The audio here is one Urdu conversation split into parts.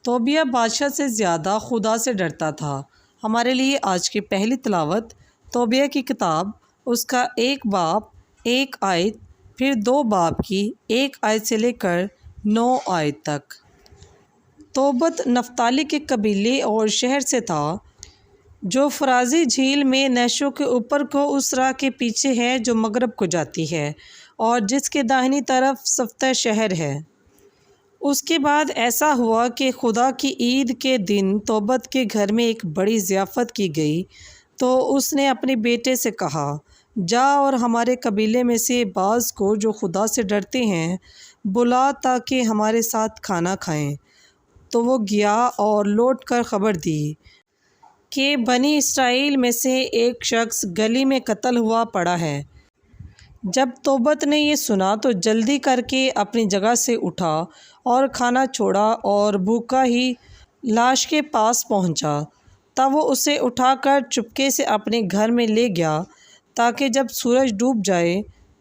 توبیہ بادشاہ سے زیادہ خدا سے ڈرتا تھا۔ ہمارے لیے آج کی پہلی تلاوت توبیہ کی کتاب، اس کا 1 باب 1 آیت، پھر 2 باب کی 1 آیت سے لے کر 9 آیت تک۔ توبت نفتالی کے قبیلے اور شہر سے تھا، جو فرازی جھیل میں نحشوں کے اوپر کو اس راہ کے پیچھے ہے جو مغرب کو جاتی ہے، اور جس کے داہنی طرف صفتہ شہر ہے۔ اس کے بعد ایسا ہوا کہ خدا کی عید کے دن توبت کے گھر میں ایک بڑی ضیافت کی گئی، تو اس نے اپنے بیٹے سے کہا، جا اور ہمارے قبیلے میں سے بعض کو جو خدا سے ڈرتے ہیں بلا تاکہ ہمارے ساتھ کھانا کھائیں۔ تو وہ گیا اور لوٹ کر خبر دی کہ بنی اسرائیل میں سے ایک شخص گلی میں قتل ہوا پڑا ہے۔ جب توبت نے یہ سنا تو جلدی کر کے اپنی جگہ سے اٹھا اور کھانا چھوڑا اور بھوکا ہی لاش کے پاس پہنچا۔ تب وہ اسے اٹھا کر چپکے سے اپنے گھر میں لے گیا تاکہ جب سورج ڈوب جائے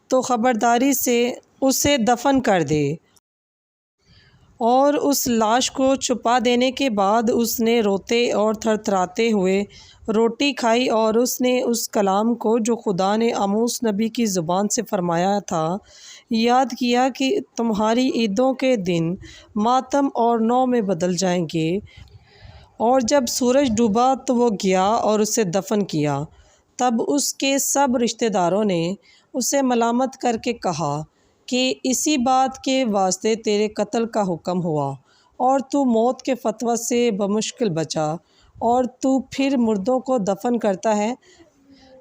تو خبرداری سے اسے دفن کر دے۔ اور اس لاش کو چھپا دینے کے بعد اس نے روتے اور تھرتھراتے ہوئے روٹی کھائی اور اس نے اس کلام کو جو خدا نے آموس نبی کی زبان سے فرمایا تھا یاد کیا کہ تمہاری عیدوں کے دن ماتم اور نو میں بدل جائیں گے۔ اور جب سورج ڈوبا تو وہ گیا اور اسے دفن کیا۔ تب اس کے سب رشتہ داروں نے اسے ملامت کر کے کہا کہ اسی بات کے واسطے تیرے قتل کا حکم ہوا اور تو موت کے فتویٰ سے بمشکل بچا، اور تو پھر مردوں کو دفن کرتا ہے۔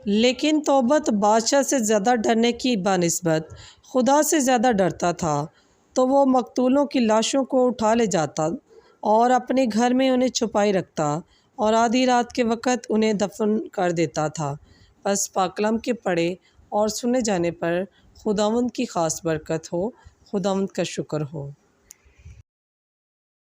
لیکن توبت بادشاہ سے زیادہ ڈرنے کی بنسبت خدا سے زیادہ ڈرتا تھا، تو وہ مقتولوں کی لاشوں کو اٹھا لے جاتا اور اپنے گھر میں انہیں چھپائی رکھتا اور آدھی رات کے وقت انہیں دفن کر دیتا تھا۔ بس پاک کلام کے پڑھے اور سنے جانے پر خداوند کی خاص برکت ہو۔ خداوند کا شکر ہو۔